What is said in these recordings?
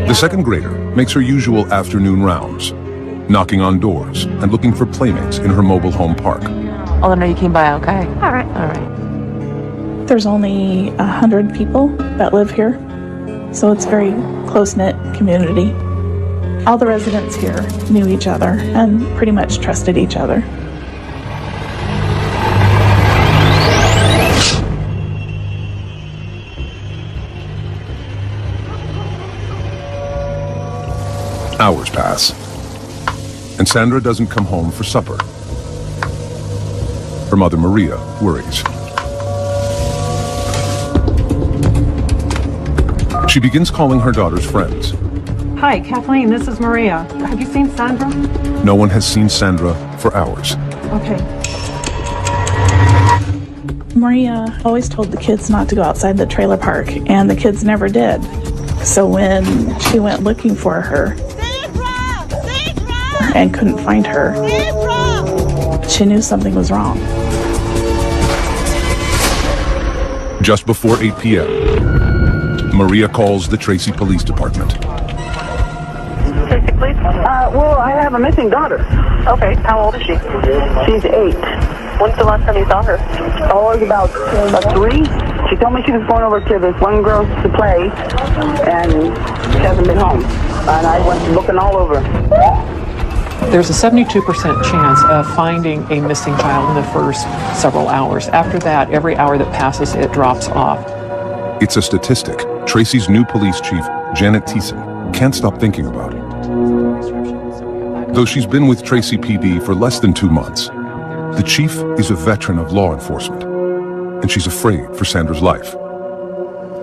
The second grader makes her usual afternoon rounds, knocking on doors and looking for playmates in her mobile home park. Oh, no, you came by okay. All right. All right. There's only 100 people that live here, so it's a very close-knit community. All the residents here knew each other and pretty much trusted each other. Hours pass, and Sandra doesn't come home for supper. Her mother, Maria, worries. She begins calling her daughter's friends. Hi, Kathleen, this is Maria. Have you seen Sandra? No one has seen Sandra for hours. Okay. Maria always told the kids not to go outside the trailer park, and the kids never did. So when she went looking for her and couldn't find her, she knew something was wrong. Just before 8 p.m., Maria calls the Tracy Police Department. Tracy, please. Well, I have a missing daughter. Okay, how old is she? She's 8. When's the last time you saw her? Oh, it was about 3. She told me she was going over to this one girl to play, and she hasn't been home. And I went looking all over. There's a 72% chance of finding a missing child in the first several hours. After that, every hour that passes, it drops off. It's a statistic Tracy's new police chief, Janet Thiessen, can't stop thinking about. Though she's been with Tracy PD for less than 2 months, the chief is a veteran of law enforcement, and she's afraid for Sandra's life.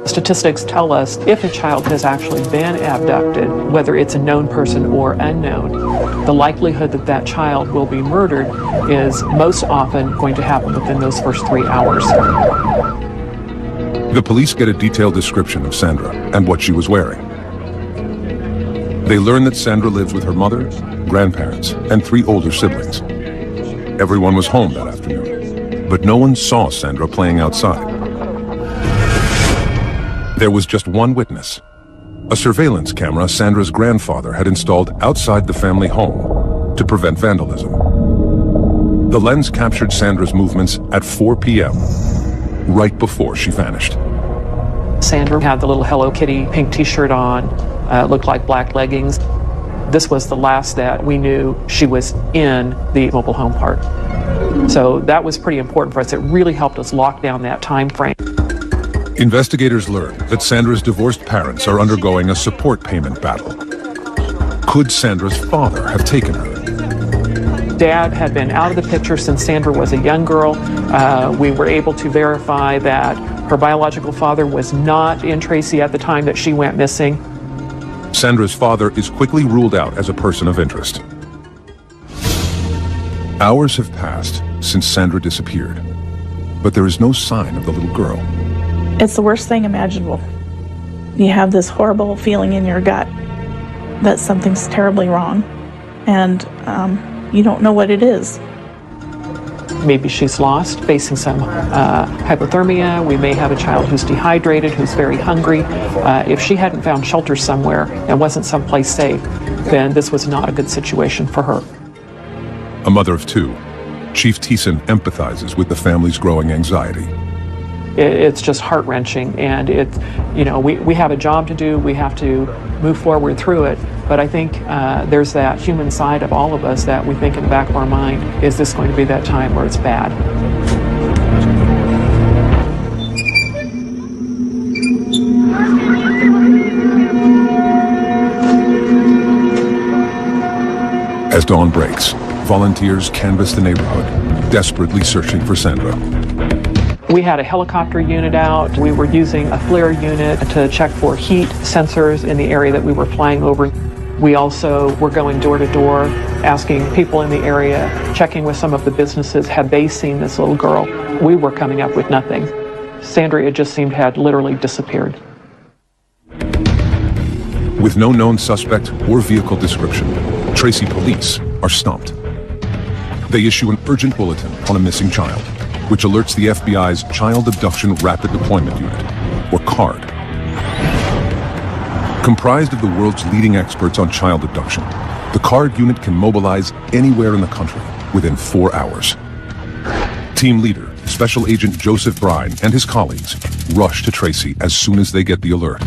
Statistics tell us if a child has actually been abducted, whether it's a known person or unknown, the likelihood that that child will be murdered is most often going to happen within those first 3 hours. The police get a detailed description of Sandra and what she was wearing. They learn that Sandra lives with her mother, grandparents, and 3 older siblings. Everyone was home that afternoon, but no one saw Sandra playing outside. There was just one witness, a surveillance camera Sandra's grandfather had installed outside the family home to prevent vandalism. The lens captured Sandra's movements at 4 p.m., right before she vanished. Sandra had the little Hello Kitty pink t-shirt on, looked like black leggings. This was the last that we knew she was in the mobile home park. So that was pretty important for us. It really helped us lock down that time frame. Investigators learned that Sandra's divorced parents are undergoing a support payment battle. Could Sandra's father have taken her? Dad had been out of the picture since Sandra was a young girl. We were able to verify that her biological father was not in Tracy at the time that she went missing. Sandra's father is quickly ruled out as a person of interest. Hours have passed since Sandra disappeared, but there is no sign of the little girl. It's the worst thing imaginable. You have this horrible feeling in your gut that something's terribly wrong, and you don't know what it is. Maybe she's lost, facing some hypothermia. We may have a child who's dehydrated, who's very hungry. If she hadn't found shelter somewhere and wasn't someplace safe, then this was not a good situation for her. A mother of 2, Chief Thiessen empathizes with the family's growing anxiety. It's just heart-wrenching, and we have a job to do. We have to move forward through it, but I think there's that human side of all of us that we think in the back of our mind, is this going to be that time where it's bad? As dawn breaks, volunteers canvass the neighborhood, desperately searching for Sandra. We had a helicopter unit out. We were using a FLIR unit to check for heat sensors in the area that we were flying over. We also were going door to door, asking people in the area, checking with some of the businesses, had they seen this little girl? We were coming up with nothing. Sandra, it just seemed, had literally disappeared. With no known suspect or vehicle description, Tracy police are stumped. They issue an urgent bulletin on a missing child, which alerts the FBI's Child Abduction Rapid Deployment Unit, or CARD. Comprised of the world's leading experts on child abduction, the CARD unit can mobilize anywhere in the country within 4 hours. Team leader, Special Agent Joseph Brine, and his colleagues rush to Tracy as soon as they get the alert.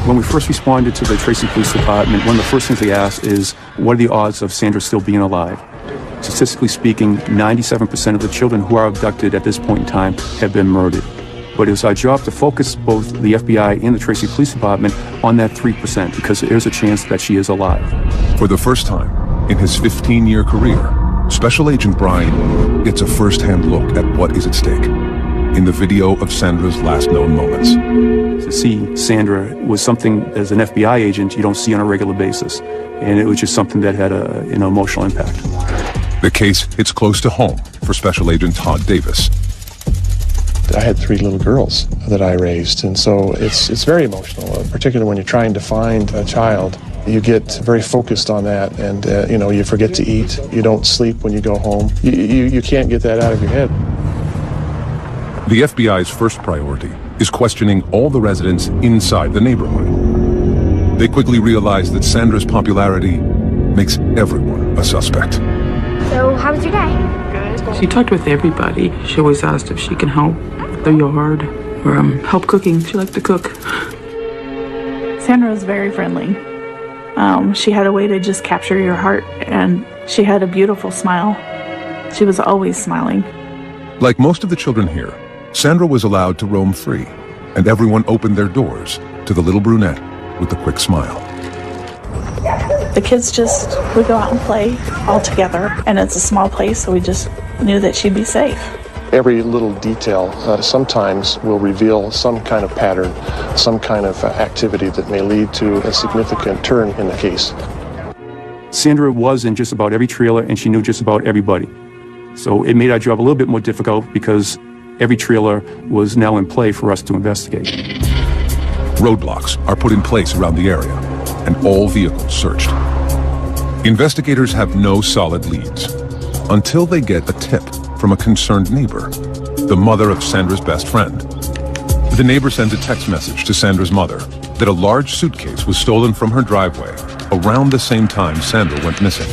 When we first responded to the Tracy Police Department, one of the first things they asked is, what are the odds of Sandra still being alive? Statistically speaking, 97% of the children who are abducted at this point in time have been murdered. But it was our job to focus both the FBI and the Tracy Police Department on that 3%, because there's a chance that she is alive. For the first time in his 15-year career, Special Agent Brine gets a first-hand look at what is at stake in the video of Sandra's last known moments. To see Sandra was something, as an FBI agent, you don't see on a regular basis. And it was just something that had an emotional impact. The case hits close to home for Special Agent Todd Davis. I had 3 little girls that I raised, and so it's very emotional, particularly when you're trying to find a child. You get very focused on that, and you forget to eat. You don't sleep when you go home. You can't get that out of your head. The FBI's first priority is questioning all the residents inside the neighborhood. They quickly realize that Sandra's popularity makes everyone a suspect. So, how was your day? She talked with everybody. She always asked if she can help with the yard or help cooking. She liked to cook. Sandra was very friendly. She had a way to just capture your heart, and she had a beautiful smile. She was always smiling. Like most of the children here, Sandra was allowed to roam free, and everyone opened their doors to the little brunette with the quick smile. The kids would go out and play all together, and it's a small place, so we just knew that she'd be safe. Every little detail sometimes will reveal some kind of pattern, some kind of activity that may lead to a significant turn in the case. Sandra was in just about every trailer, and she knew just about everybody. So it made our job a little bit more difficult because every trailer was now in play for us to investigate. Roadblocks are put in place around the area, and all vehicles searched. Investigators have no solid leads until they get a tip from a concerned neighbor, the mother of Sandra's best friend. The neighbor sends a text message to Sandra's mother that a large suitcase was stolen from her driveway around the same time Sandra went missing.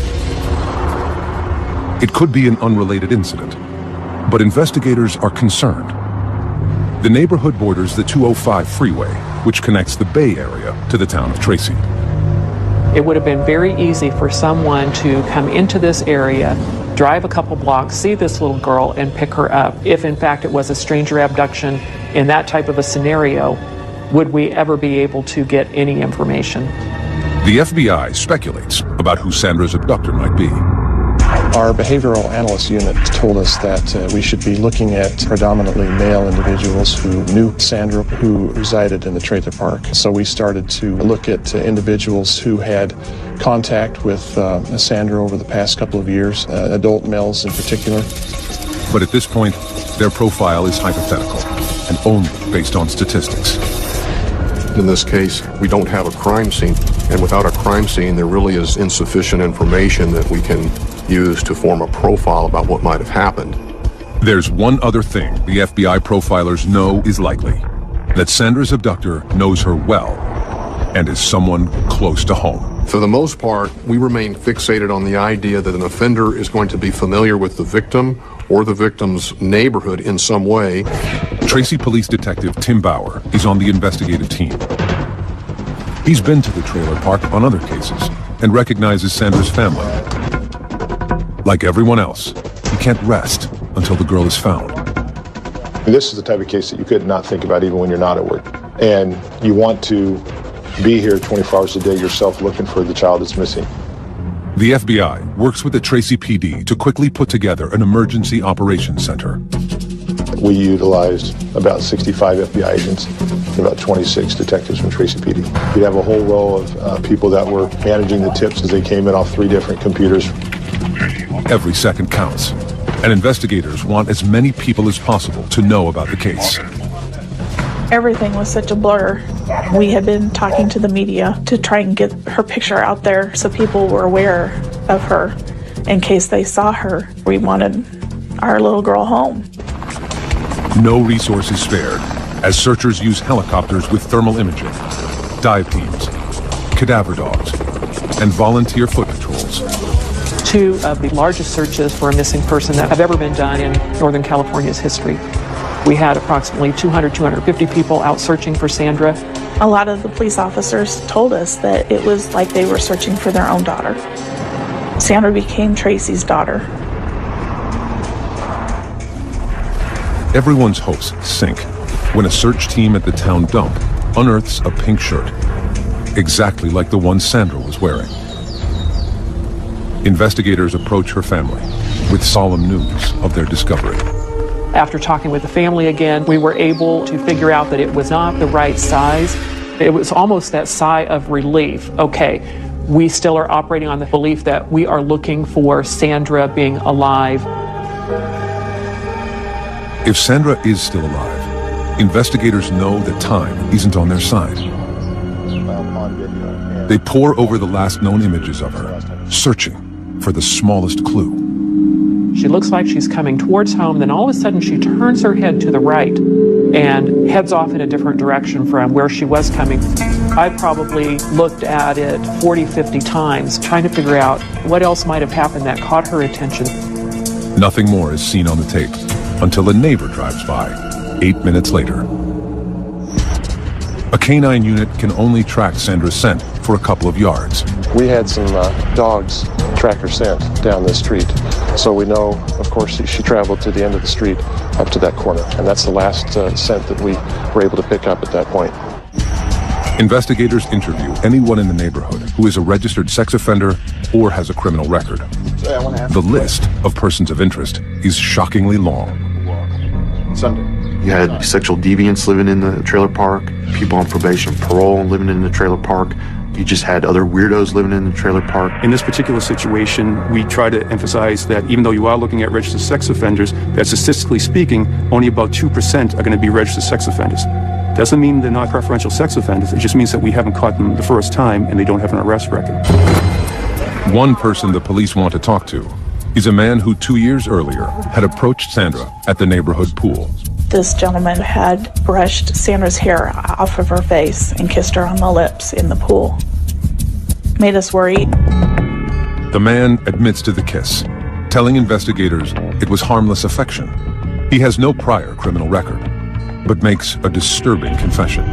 It could be an unrelated incident, but investigators are concerned. The neighborhood borders the 205 freeway, which connects the Bay Area to the town of Tracy. It would have been very easy for someone to come into this area, drive a couple blocks, see this little girl, and pick her up. If in fact it was a stranger abduction in that type of a scenario, would we ever be able to get any information? The FBI speculates about who Sandra's abductor might be. Our behavioral analyst unit told us that we should be looking at predominantly male individuals who knew Sandra, who resided in the trailer park. So we started to look at individuals who had contact with Sandra over the past couple of years, adult males in particular. But at this point, their profile is hypothetical and only based on statistics. In this case, we don't have a crime scene, and without a crime scene, there really is insufficient information that we can use to form a profile about what might have happened. There's one other thing the FBI profilers know is likely, that Sandra's abductor knows her well and is someone close to home. For the most part, we remain fixated on the idea that an offender is going to be familiar with the victim or the victim's neighborhood in some way. Tracy Police Detective Tim Bauer is on the investigative team. He's been to the trailer park on other cases and recognizes Sandra's family. Like everyone else, he can't rest until the girl is found. This is the type of case that you could not think about even when you're not at work. And you want to be here 24 hours a day yourself looking for the child that's missing. The FBI works with the Tracy PD to quickly put together an emergency operations center. We utilized about 65 FBI agents and about 26 detectives from Tracy PD. You'd have a whole row of people that were managing the tips as they came in off 3 different computers. Every second counts, and investigators want as many people as possible to know about the case. Everything was such a blur. We had been talking to the media to try and get her picture out there so people were aware of her in case they saw her. We wanted our little girl home. No resources spared as searchers use helicopters with thermal imaging dive teams, cadaver dogs, and volunteer foot patrols. Two of the largest searches for a missing person that have ever been done in Northern California's history. We had approximately 250 people out searching for Sandra. A lot of the police officers told us that it was like they were searching for their own daughter. Sandra became Tracy's daughter. Everyone's hopes sink when a search team at the town dump unearths a pink shirt, exactly like the one Sandra was wearing. Investigators approach her family with solemn news of their discovery. After talking with the family again, we were able to figure out that it was not the right size. It was almost that sigh of relief. Okay, we still are operating on the belief that we are looking for Sandra being alive. If Sandra is still alive, investigators know that time isn't on their side. They pore over the last known images of her, searching for the smallest clue. She looks like she's coming towards home, then all of a sudden she turns her head to the right and heads off in a different direction from where she was coming. I probably looked at it 40, 50 times, trying to figure out what else might have happened that caught her attention. Nothing more is seen on the tape until a neighbor drives by 8 minutes later. A canine unit can only track Sandra's scent for a couple of yards. We had some dogs track her scent down this street. So we know, of course, she traveled to the end of the street up to that corner. And that's the last scent that we were able to pick up at that point. Investigators interview anyone in the neighborhood who is a registered sex offender or has a criminal record. The list of persons of interest is shockingly long. Sunday. You had sexual deviants living in the trailer park, people on probation, parole living in the trailer park. You just had other weirdos living in the trailer park. In this particular situation, we try to emphasize that even though you are looking at registered sex offenders, that statistically speaking, only about 2% are going to be registered sex offenders. Doesn't mean they're not preferential sex offenders. It just means that we haven't caught them the first time and they don't have an arrest record. One person the police want to talk to is a man who 2 years earlier had approached Sandra at the neighborhood pool. This gentleman had brushed Sandra's hair off of her face and kissed her on the lips in the pool. Made us worried. The man admits to the kiss, telling investigators it was harmless affection. He has no prior criminal record, but makes a disturbing confession.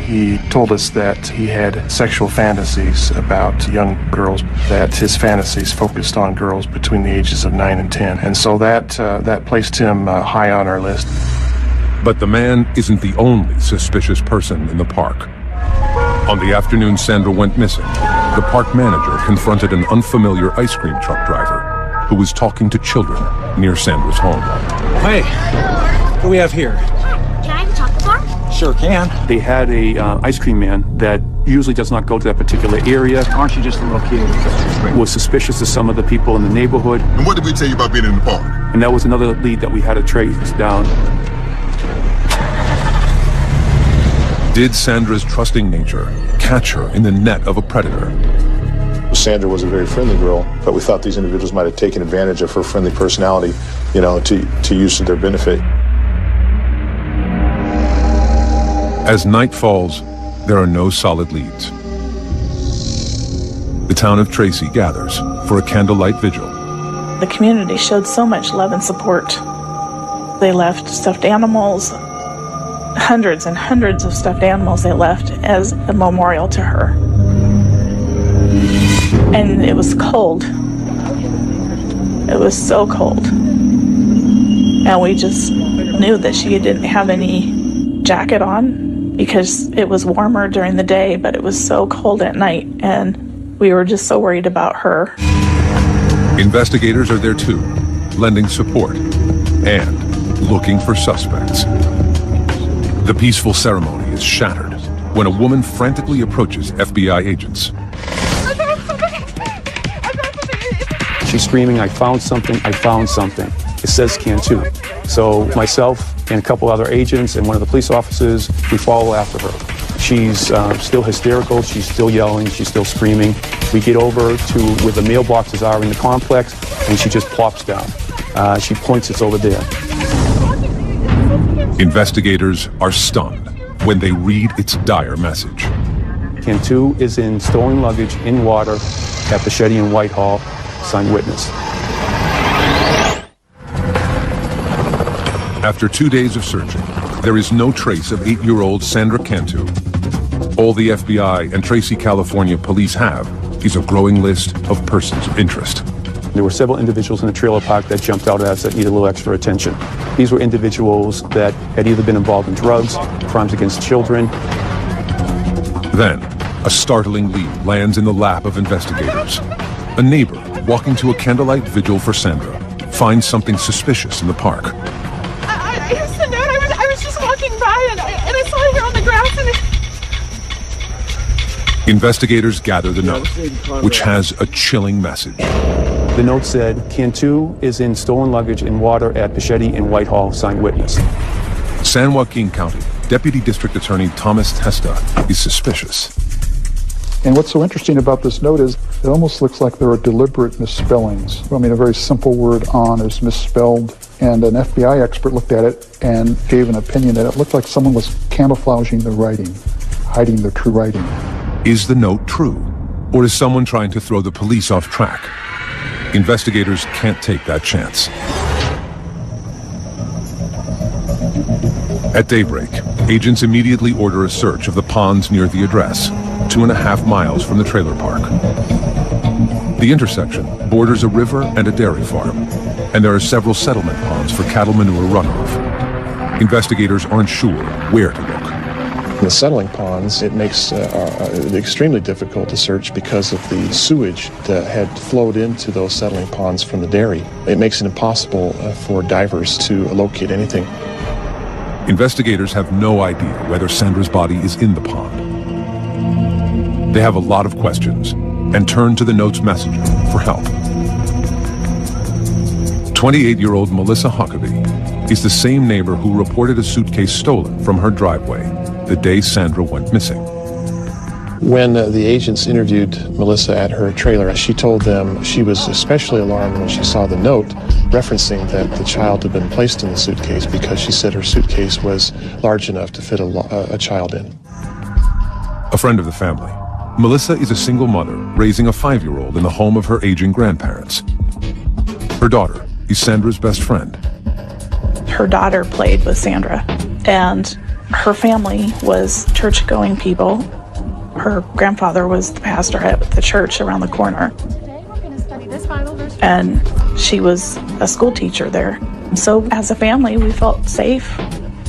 He told us that he had sexual fantasies about young girls, that his fantasies focused on girls between the ages of 9 and 10. And so that placed him high on our list. But the man isn't the only suspicious person in the park. On the afternoon Sandra went missing, the park manager confronted an unfamiliar ice cream truck driver who was talking to children near Sandra's home. Hey, what do we have here? Can I have a chocolate bar? Sure can. They had a ice cream man that usually does not go to that particular area. Aren't you just a little kid? Was suspicious of some of the people in the neighborhood. And what did we tell you about being in the park? And that was another lead that we had to trace down. Did Sandra's trusting nature catch her in the net of a predator? Sandra was a very friendly girl, but we thought these individuals might have taken advantage of her friendly personality, to use to their benefit. As night falls, there are no solid leads. The town of Tracy gathers for a candlelight vigil. The community showed so much love and support. They left stuffed animals, hundreds and hundreds of stuffed animals they left as a memorial to her. And it was cold. It was so cold. And we just knew that she didn't have any jacket on because it was warmer during the day, but it was so cold at night, and we were just so worried about her. Investigators are there too, lending support and looking for suspects. The peaceful ceremony is shattered when a woman frantically approaches FBI agents. She's screaming, "I found something, I found something." It says Cantu. So myself and a couple other agents and one of the police officers, we follow after her. She's still hysterical, she's still yelling, she's still screaming. We get over to where the mailboxes are in the complex, and she just plops down. She points us over there. Investigators are stunned when they read its dire message. Cantu is in stolen luggage in water at Bichetti and Whitehall, signed witness. After 2 days of searching, there is no trace of 8-year-old Sandra Cantu. All the FBI and Tracy, California police have is a growing list of persons of interest. There were several individuals in the trailer park that jumped out at us that needed a little extra attention. These were individuals that had either been involved in drugs, crimes against children. Then, a startling lead lands in the lap of investigators. A neighbor walking to a candlelight vigil for Sandra finds something suspicious in the park. I was just walking by and I saw her on the grass and Investigators gather the note, which has a chilling message. The note said, Cantu is in stolen luggage in water at Bichetti and Whitehall, signed witness. San Joaquin County Deputy District Attorney Thomas Testa is suspicious. And what's so interesting about this note is it almost looks like there are deliberate misspellings. I mean, a very simple word, on, is misspelled. And an FBI expert looked at it and gave an opinion that it looked like someone was camouflaging the writing, hiding the true writing. Is the note true? Or is someone trying to throw the police off track? Investigators can't take that chance. At daybreak, agents immediately order a search of the ponds near the address, 2.5 miles from the trailer park. The intersection borders a river and a dairy farm, and there are several settlement ponds for cattle manure runoff. Investigators aren't sure where to look. In the settling ponds, it makes it extremely difficult to search because of the sewage that had flowed into those settling ponds from the dairy. It makes it impossible for divers to locate anything. Investigators have no idea whether Sandra's body is in the pond. They have a lot of questions and turn to the note's messenger for help. 28-year-old Melissa Huckaby is the same neighbor who reported a suitcase stolen from her driveway the day Sandra went missing. When the agents interviewed Melissa at her trailer, she told them she was especially alarmed when she saw the note referencing that the child had been placed in the suitcase because she said her suitcase was large enough to fit a child in. A friend of the family, Melissa is a single mother raising a 5-year-old in the home of her aging grandparents. Her daughter is Sandra's best friend. her daughter played with Sandra, and her family was church-going people. Her grandfather was the pastor at the church around the corner, and she was a school teacher there. So as a family, we felt safe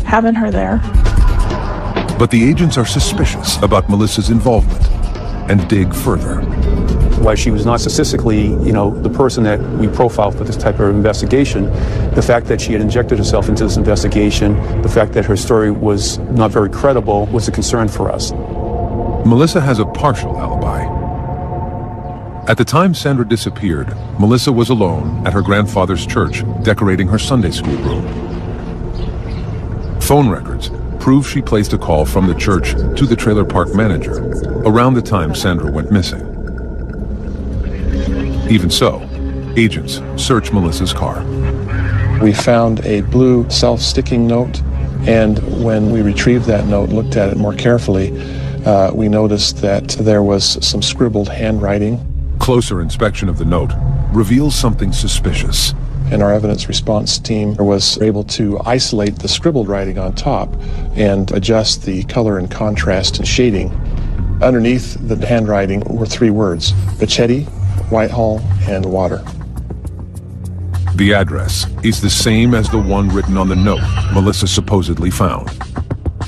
having her there. But the agents are suspicious about Melissa's involvement and dig further. Why she was not statistically, the person that we profiled for this type of investigation, the fact that she had injected herself into this investigation, the fact that her story was not very credible was a concern for us. Melissa has a partial alibi. At the time Sandra disappeared, Melissa was alone at her grandfather's church decorating her Sunday school room. Phone records prove she placed a call from the church to the trailer park manager around the time Sandra went missing. Even so, agents search Melissa's car. We found a blue self-sticking note, and when we retrieved that note and looked at it more carefully, we noticed that there was some scribbled handwriting. Closer inspection of the note reveals something suspicious. And our evidence response team was able to isolate the scribbled writing on top and adjust the color and contrast and shading. Underneath the handwriting were 3 words: Bichetti, Whitehall, and water. The address is the same as the one written on the note Melissa supposedly found.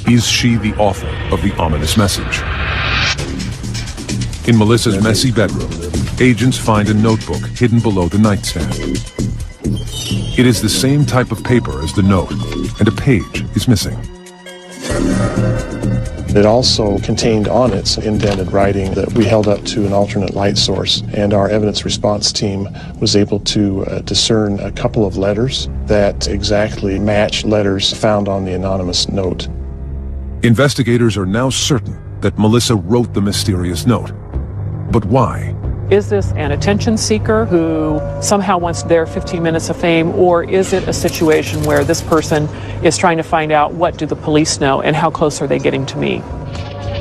Is she the author of the ominous message? In Melissa's messy bedroom, agents find a notebook hidden below the nightstand. It is the same type of paper as the note, and a page is missing. It also contained on it some indented writing that we held up to an alternate light source, and our evidence response team was able to discern a couple of letters that exactly match letters found on the anonymous note. Investigators are now certain that Melissa wrote the mysterious note. But why? Is this an attention seeker who somehow wants their 15 minutes of fame, or is it a situation where this person is trying to find out what do the police know and how close are they getting to me?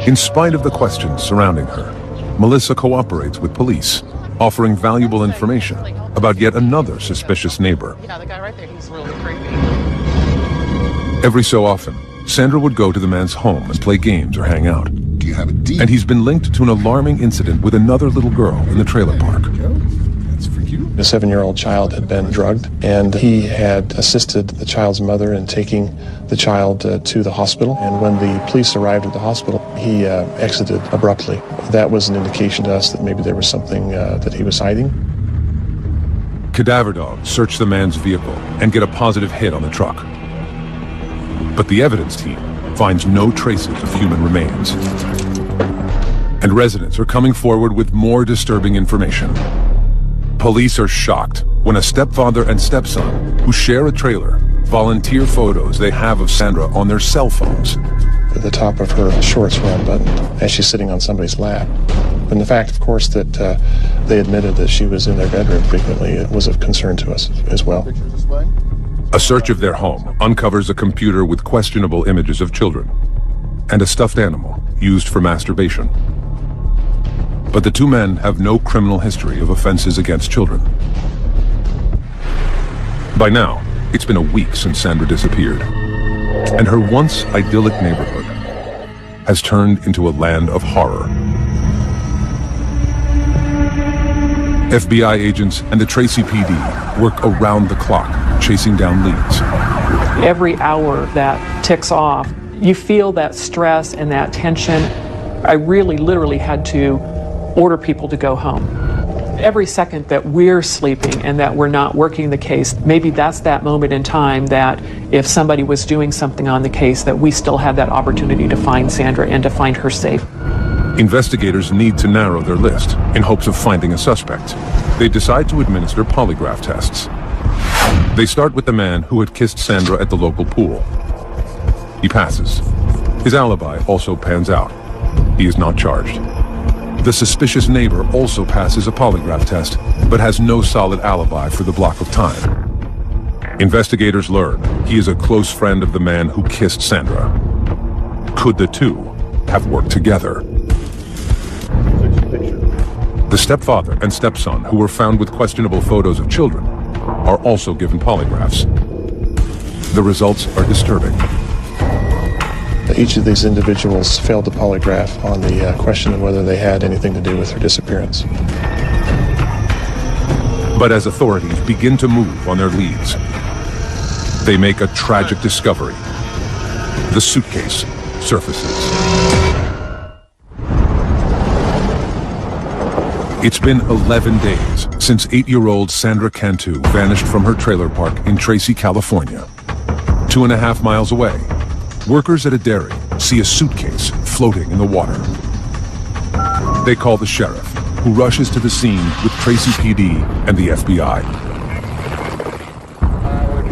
In spite of the questions surrounding her, Melissa cooperates with police, offering valuable information about yet another suspicious neighbor. Yeah, the guy right there, he's really creepy. Every so often, Sandra would go to the man's home and play games or hang out. Do you have a deed? And he's been linked to an alarming incident with another little girl in the trailer park. That's for you. A 7-year-old child had been drugged, and he had assisted the child's mother in taking the child to the hospital. And when the police arrived at the hospital, he exited abruptly. That was an indication to us that maybe there was something that he was hiding. Cadaver dogs search the man's vehicle and get a positive hit on the truck. But the evidence team finds no traces of human remains. And residents are coming forward with more disturbing information. Police are shocked when a stepfather and stepson, who share a trailer, volunteer photos they have of Sandra on their cell phones. The top of her shorts were unbuttoned as she's sitting on somebody's lap. And the fact, of course, that they admitted that she was in their bedroom frequently was of concern to us as well. A search of their home uncovers a computer with questionable images of children and a stuffed animal used for masturbation. But the two men have no criminal history of offenses against children. By now, it's been a week since Sandra disappeared, and her once idyllic neighborhood has turned into a land of horror. FBI agents and the Tracy PD work around the clock, chasing down leads. Every hour that ticks off, you feel that stress and that tension. I really, literally had to order people to go home. Every second that we're sleeping and that we're not working the case, maybe that's that moment in time that if somebody was doing something on the case, that we still had that opportunity to find Sandra and to find her safe. Investigators need to narrow their list in hopes of finding a suspect. They decide to administer polygraph tests. They start with the man who had kissed Sandra at the local pool. He passes. His alibi also pans out. He is not charged. The suspicious neighbor also passes a polygraph test, but has no solid alibi for the block of time. Investigators learn he is a close friend of the man who kissed Sandra. Could the two have worked together? The stepfather and stepson, who were found with questionable photos of children, are also given polygraphs. The results are disturbing. Each of these individuals failed the polygraph on the question of whether they had anything to do with her disappearance. But as authorities begin to move on their leads, they make a tragic discovery. The suitcase surfaces. It's been 11 days since 8-year-old Sandra Cantu vanished from her trailer park in Tracy, California. 2.5 miles away, workers at a dairy see a suitcase floating in the water. They call the sheriff, who rushes to the scene with Tracy PD and the FBI.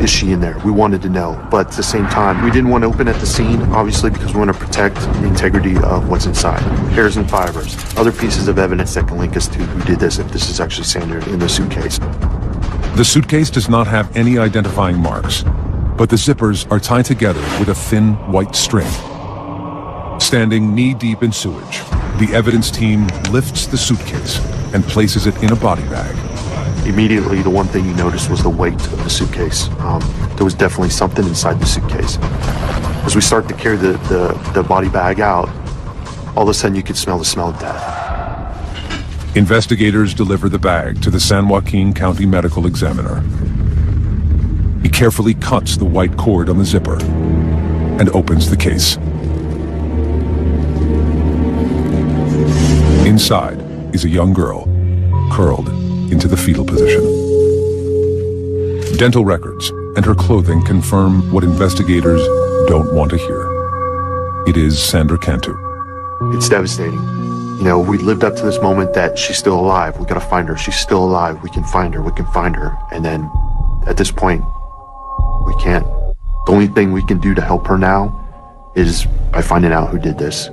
Is she in there? We wanted to know, but at the same time, we didn't want to open at the scene, obviously, because we want to protect the integrity of what's inside. Hairs and fibers, other pieces of evidence that can link us to who did this, if this is actually Sandra in the suitcase. The suitcase does not have any identifying marks, but the zippers are tied together with a thin white string. Standing knee-deep in sewage, the evidence team lifts the suitcase and places it in a body bag. Immediately, the one thing you noticed was the weight of the suitcase. There was definitely something inside the suitcase. As we start to carry the body bag out, all of a sudden you could smell the smell of death. Investigators deliver the bag to the San Joaquin County Medical Examiner. He carefully cuts the white cord on the zipper and opens the case. Inside is a young girl, curled into the fetal position. Dental records and her clothing confirm what investigators don't want to hear. It is Sandra Cantu. It's devastating. You know, we lived up to this moment that she's still alive. We gotta find her. She's still alive. We can find her. We can find her. And then at this point, we can't. The only thing we can do to help her now is by finding out who did this.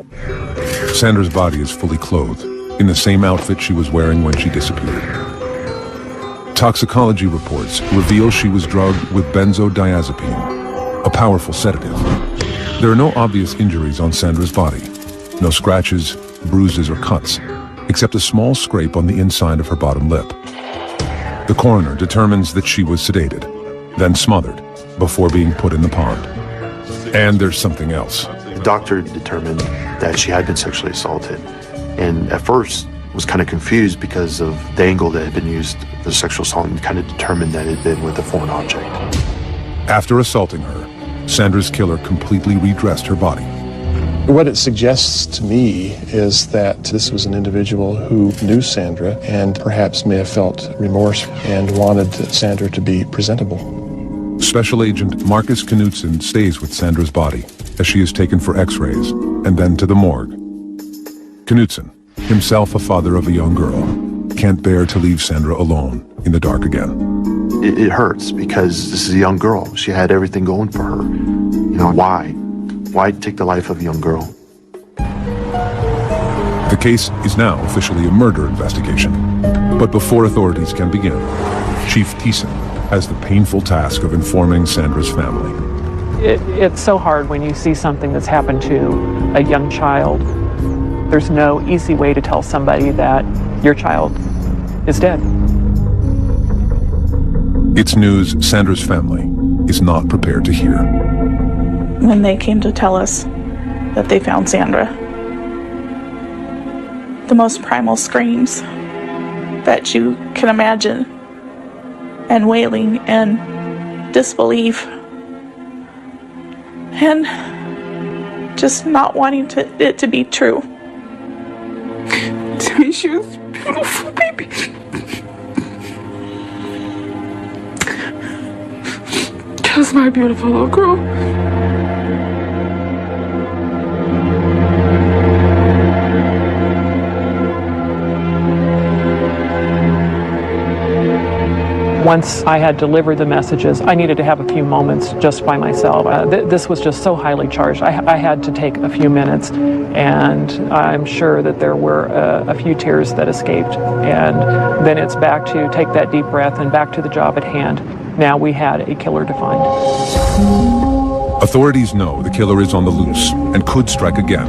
Sandra's body is fully clothed in the same outfit she was wearing when she disappeared. Toxicology reports reveal she was drugged with benzodiazepine, a powerful sedative. There are no obvious injuries on Sandra's body, No scratches, bruises, or cuts, except a small scrape on the inside of her bottom lip. The coroner determines that she was sedated, then smothered, before being put in the pond. And there's something else. The doctor determined that she had been sexually assaulted, and at first was kind of confused because of the angle that had been used for sexual assault, and kind of determined that it had been with a foreign object. After assaulting her, Sandra's killer completely redressed her body. What it suggests to me is that this was an individual who knew Sandra and perhaps may have felt remorse and wanted Sandra to be presentable. Special Agent Marcus Knudsen stays with Sandra's body as she is taken for x-rays and then to the morgue. Knudsen, himself a father of a young girl, can't bear to leave Sandra alone in the dark again. It hurts because this is a young girl. She had everything going for her. You know, why? Why take the life of a young girl? The case is now officially a murder investigation. But before authorities can begin, Chief Thiessen has the painful task of informing Sandra's family. It's so hard when you see something that's happened to a young child. There's no easy way to tell somebody that your child is dead. It's news Sandra's family is not prepared to hear. When they came to tell us that they found Sandra, the most primal screams that you can imagine, and wailing and disbelief and just not wanting it to be true. To me, she was beautiful, baby. Just my beautiful little girl. Once I had delivered the messages, I needed to have a few moments just by myself. This was just so highly charged. I had to take a few minutes, and I'm sure that there were a few tears that escaped. And then it's back to take that deep breath and back to the job at hand. Now we had a killer to find. Authorities know the killer is on the loose and could strike again.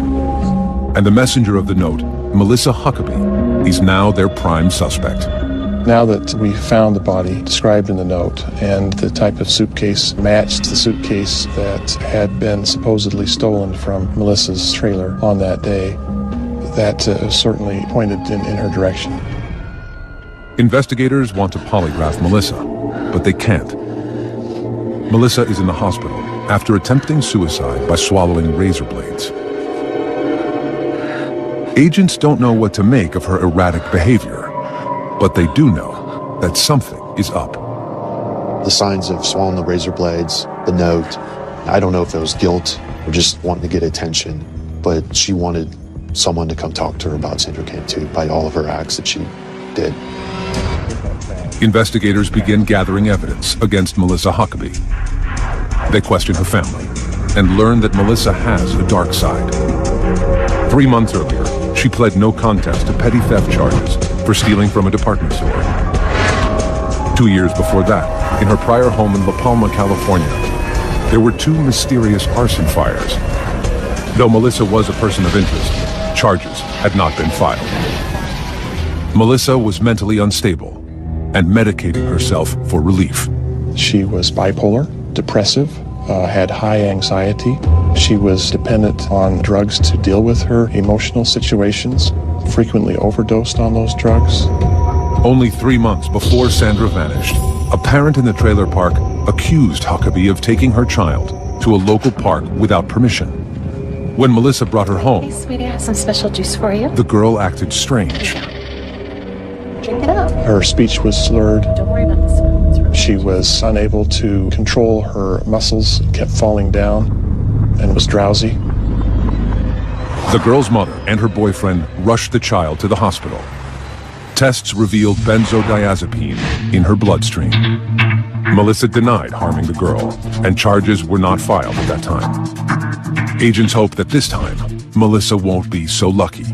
And the messenger of the note, Melissa Huckaby, is now their prime suspect. Now that we found the body described in the note and the type of suitcase matched the suitcase that had been supposedly stolen from Melissa's trailer on that day, that certainly pointed in her direction. Investigators want to polygraph Melissa, but they can't. Melissa is in the hospital after attempting suicide by swallowing razor blades. Agents don't know what to make of her erratic behavior, but they do know that something is up. The signs of swallowing the razor blades, the note, I don't know if it was guilt or just wanting to get attention, but she wanted someone to come talk to her about Sandra Cantu by all of her acts that she did. Investigators begin gathering evidence against Melissa Huckaby. They question her family and learn that Melissa has a dark side. 3 months earlier, she pled no contest to petty theft charges for stealing from a department store. 2 years before that, in her prior home in La Palma, California, there were 2 mysterious arson fires. Though Melissa was a person of interest, charges had not been filed. Melissa was mentally unstable and medicating herself for relief. She was bipolar, depressive, had high anxiety. She was dependent on drugs to deal with her emotional situations, frequently overdosed on those drugs. Only 3 months before Sandra vanished, a parent in the trailer park accused Huckaby of taking her child to a local park without permission. When Melissa brought her home, Hey, sweetie, I have some special juice for you. the girl acted strange. Drink it up. Her speech was slurred. Don't worry about the smell. It's really She was unable to control her muscles, kept falling down, and was drowsy. The girl's mother and her boyfriend rushed the child to the hospital. Tests revealed benzodiazepine in her bloodstream. Melissa denied harming the girl, and charges were not filed at that time. Agents hope that this time, Melissa won't be so lucky.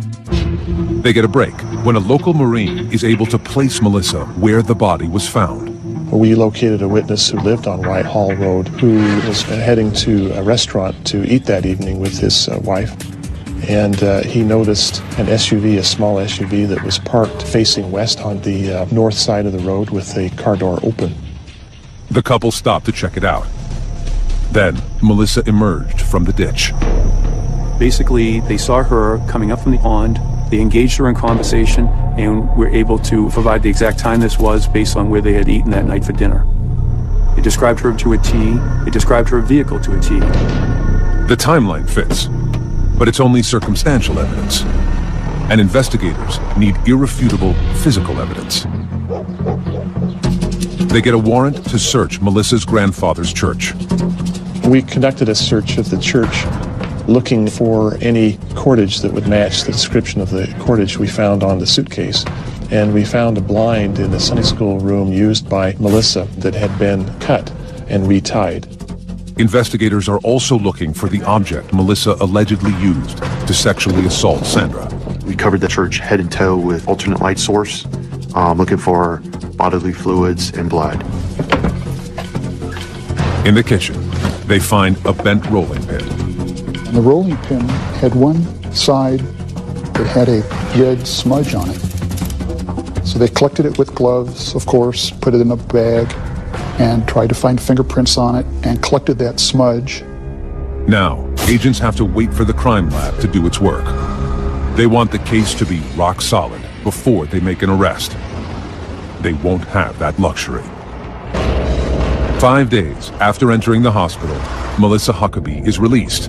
They get a break when a local Marine is able to place Melissa where the body was found. We located a witness who lived on Whitehall Road who was heading to a restaurant to eat that evening with his wife. and he noticed an SUV, a small SUV that was parked facing west on the north side of the road with the car door open. The couple stopped to check it out. Then, Melissa emerged from the ditch. Basically, they saw her coming up from the pond. They engaged her in conversation and were able to provide the exact time this was based on where they had eaten that night for dinner. They described her to a T. They described her vehicle to a T. The timeline fits, but it's only circumstantial evidence. And investigators need irrefutable physical evidence. They get a warrant to search Melissa's grandfather's church. We conducted a search of the church looking for any cordage that would match the description of the cordage we found on the suitcase. And we found a blind in the Sunday school room used by Melissa that had been cut and retied. Investigators are also looking for the object Melissa allegedly used to sexually assault Sandra. We covered the church head and toe with alternate light source, looking for bodily fluids and blood. In the kitchen, they find a bent rolling pin. And the rolling pin had one side that had a red smudge on it. So they collected it with gloves, of course, put it in a bag, and tried to find fingerprints on it, and collected that smudge. Now, agents have to wait for the crime lab to do its work. They want the case to be rock solid before they make an arrest. They won't have that luxury. 5 days after entering the hospital, Melissa Huckaby is released.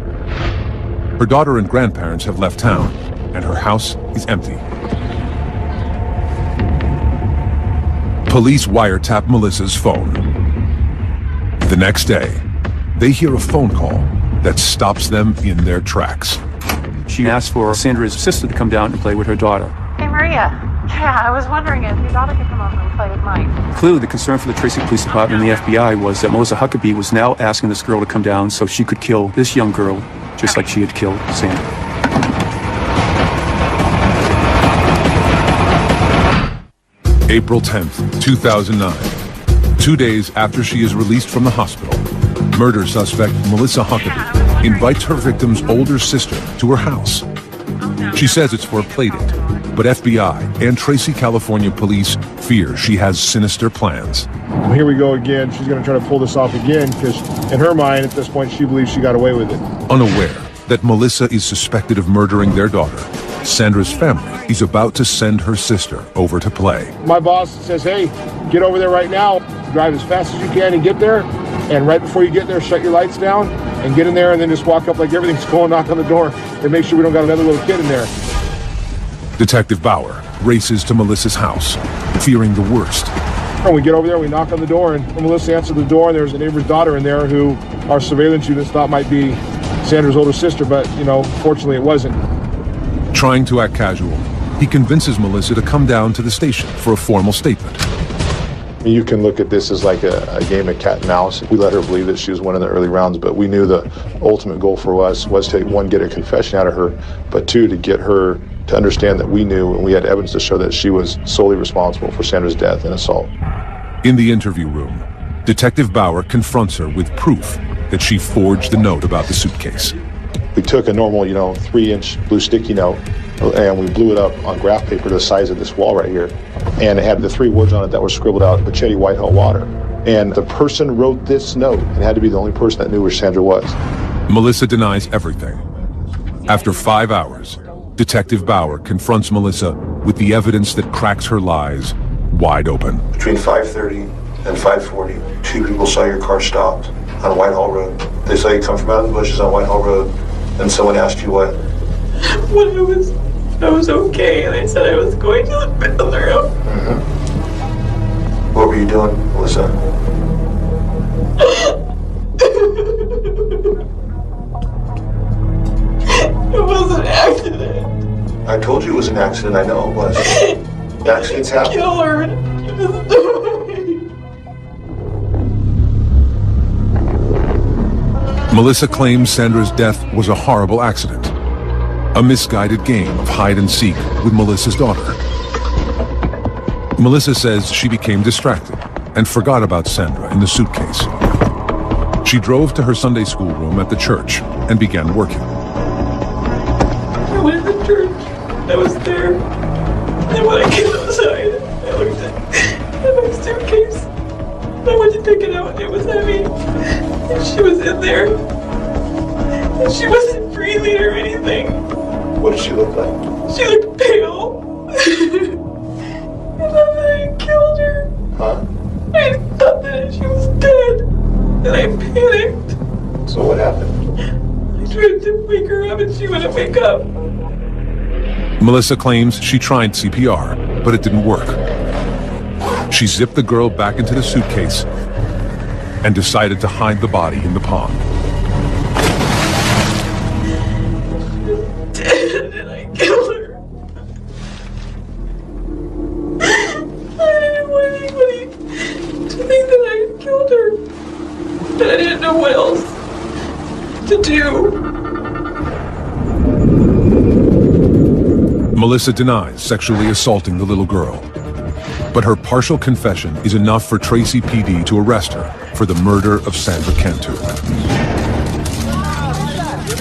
Her daughter and grandparents have left town, and her house is empty. Police wiretap Melissa's phone. The next day, they hear a phone call that stops them in their tracks. She asked for Sandra's sister to come down and play with her daughter. Hey, Maria. Yeah, I was wondering if your daughter could come over and play with Mike. Clearly, the concern for the Tracy Police Department and the FBI was that Melissa Huckaby was now asking this girl to come down so she could kill this young girl, just like she had killed Sandra. April 10th, 2009. 2 days after she is released from the hospital, murder suspect Melissa Huckaby invites her victim's older sister to her house. She says it's for a playdate, but FBI and Tracy, California police fear she has sinister plans. Here we go again. She's going to try to pull this off again because in her mind at this point she believes she got away with it. Unaware that Melissa is suspected of murdering their daughter, Sandra's family is about to send her sister over to play. My boss says, hey, get over there right now, drive as fast as you can and get there, and right before you get there, shut your lights down and get in there and then just walk up like everything's going, knock on the door and make sure we don't got another little kid in there. Detective Bauer races to Melissa's house, fearing the worst. When we get over there, we knock on the door, and Melissa answered the door, and there's a neighbor's daughter in there who our surveillance units thought might be Sandra's older sister, but, fortunately it wasn't. Trying to act casual, he convinces Melissa to come down to the station for a formal statement. You can look at this as like a game of cat and mouse. We let her believe that she was one of the early rounds, but we knew the ultimate goal for us was to, one, get a confession out of her, but two, to get her to understand that we knew and we had evidence to show that she was solely responsible for Sandra's death and assault. In the interview room, Detective Bauer confronts her with proof that she forged the note about the suitcase. We took a normal, 3-inch blue sticky note and we blew it up on graph paper the size of this wall right here. And it had the 3 words on it that were scribbled out, Machete Whitehall Water. And the person wrote this note and had to be the only person that knew where Sandra was. Melissa denies everything. After 5 hours, Detective Bauer confronts Melissa with the evidence that cracks her lies wide open. Between 5:30 and 5:40, 2 people saw your car stopped on Whitehall Road. They saw you come from out of the bushes on Whitehall Road, and someone asked you what? When I was okay, and I said I was going to the bathroom. Mm-hmm. What were you doing, Melissa? It was an accident. I told you it was an accident. I know it was. Accidents happen. Kill her. Melissa claims Sandra's death was a horrible accident, a misguided game of hide and seek with Melissa's daughter. Melissa says she became distracted and forgot about Sandra in the suitcase. She drove to her Sunday school room at the church and began working. I was there. And when I came outside, I looked at my suitcase. I went to pick it out and it was heavy. And she was in there. And she wasn't breathing or anything. What did she look like? She looked pale. I thought that I killed her. Huh? I thought that she was dead. And I panicked. So what happened? I tried to wake her up and she wouldn't wake up. Melissa claims she tried CPR, but it didn't work. She zipped the girl back into the suitcase and decided to hide the body in the pond. And I killed her. I didn't want anybody to think that I had killed her. But I didn't know what else to do. Melissa denies sexually assaulting the little girl, but her partial confession is enough for Tracy PD to arrest her for the murder of Sandra Cantu.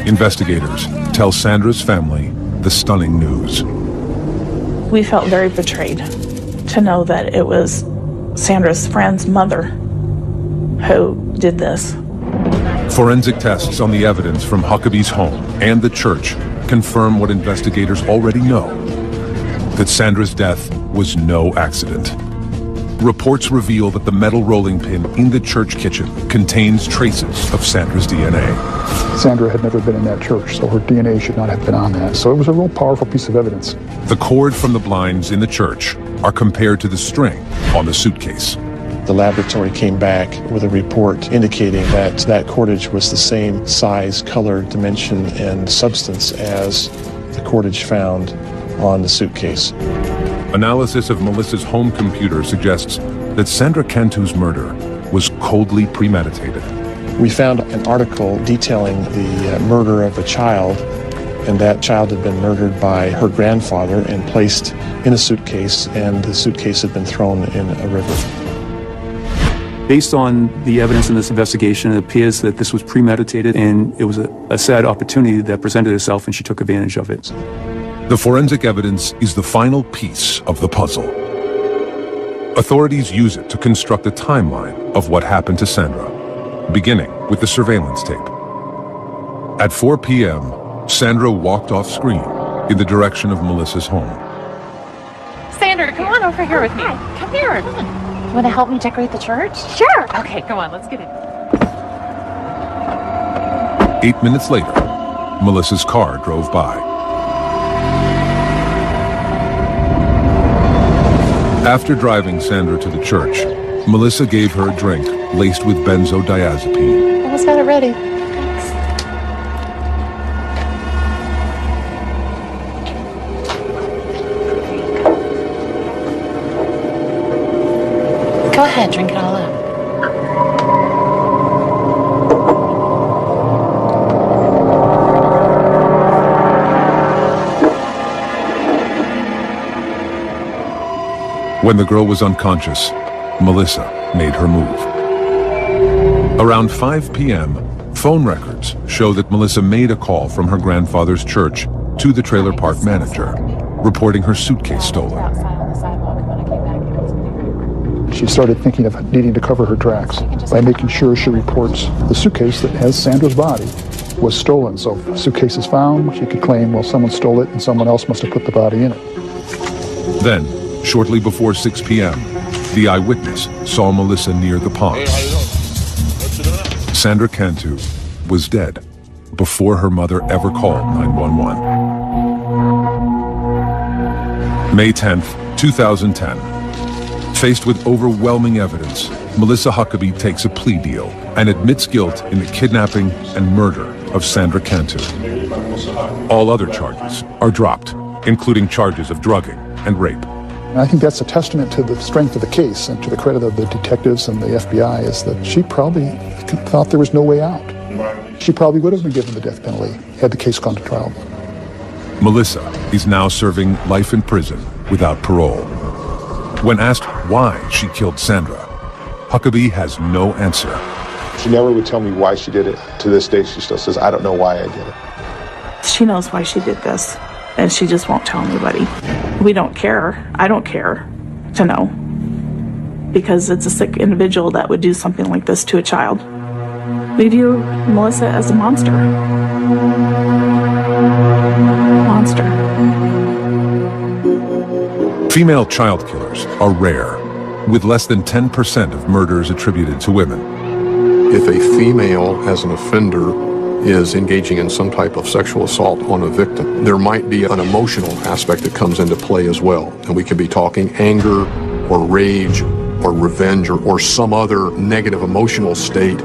Investigators tell Sandra's family the stunning news. We felt very betrayed to know that it was Sandra's friend's mother who did this. Forensic tests on the evidence from Huckaby's home and the church confirm what investigators already know, that Sandra's death was no accident. Reports reveal that the metal rolling pin in the church kitchen contains traces of Sandra's DNA. Sandra had never been in that church, so her DNA should not have been on that. So it was a real powerful piece of evidence. The cord from the blinds in the church are compared to the string on the suitcase. The laboratory came back with a report indicating that that cordage was the same size, color, dimension, and substance as the cordage found on the suitcase. Analysis of Melissa's home computer suggests that Sandra Cantu's murder was coldly premeditated. We found an article detailing the murder of a child, and that child had been murdered by her grandfather and placed in a suitcase, and the suitcase had been thrown in a river. Based on the evidence in this investigation, it appears that this was premeditated and it was a sad opportunity that presented itself and she took advantage of it. The forensic evidence is the final piece of the puzzle. Authorities use it to construct a timeline of what happened to Sandra, beginning with the surveillance tape. At 4 p.m., Sandra walked off screen in the direction of Melissa's home. Sandra, come on over here with me. Come here. Come on. You want to help me decorate the church? Sure. Okay, come on, let's get in. 8 minutes later, Melissa's car drove by. After driving Sandra to the church, Melissa gave her a drink laced with benzodiazepine. Almost got it ready. Go ahead, drink it all up. When the girl was unconscious, Melissa made her move. Around 5 p.m., phone records show that Melissa made a call from her grandfather's church to the trailer park manager, reporting her suitcase stolen. She started thinking of needing to cover her tracks by making sure she reports the suitcase that has Sandra's body was stolen. So if the suitcase is found, she could claim, well, someone stole it and someone else must have put the body in it. Then, shortly before 6 p.m., the eyewitness saw Melissa near the pond. Sandra Cantu was dead before her mother ever called 911. May 10th, 2010. Faced with overwhelming evidence, Melissa Huckaby takes a plea deal and admits guilt in the kidnapping and murder of Sandra Cantu. All other charges are dropped, including charges of drugging and rape. And I think that's a testament to the strength of the case and to the credit of the detectives and the FBI, is that she probably thought there was no way out. She probably would have been given the death penalty had the case gone to trial. Melissa is now serving life in prison without parole. When asked why she killed Sandra, Huckaby has no answer. She never would tell me why she did it. To this day, she still says, I don't know why I did it. She knows why she did this. and she just won't tell anybody. We don't care. I don't care to know, because it's a sick individual that would do something like this to a child. We view Melissa as a monster. Monster. Female child killers are rare, with less than 10% of murders attributed to women. If a female, as an offender, is engaging in some type of sexual assault on a victim, there might be an emotional aspect that comes into play as well. And we could be talking anger or rage or revenge or some other negative emotional state.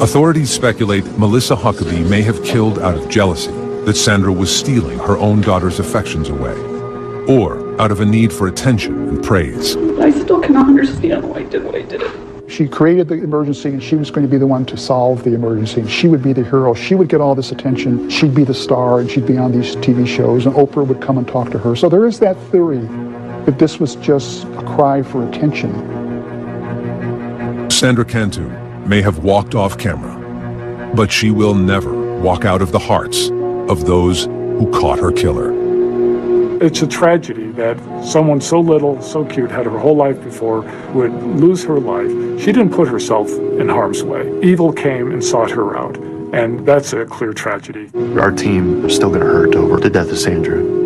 Authorities speculate Melissa Huckaby may have killed out of jealousy that Sandra was stealing her own daughter's affections away, or out of a need for attention and praise. I still cannot understand why I did what I did. She created the emergency, and she was going to be the one to solve the emergency, and she would be the hero. She would get all this attention. She'd be the star, and she'd be on these TV shows, and Oprah would come and talk to her. So there is that theory that this was just a cry for attention. Sandra Cantu may have walked off camera, but she will never walk out of the hearts of those who caught her killer. It's a tragedy that someone so little, so cute, had her whole life before, would lose her life. She didn't put herself in harm's way. Evil came and sought her out, and that's a clear tragedy. Our team is still going to hurt over the death of Sandra.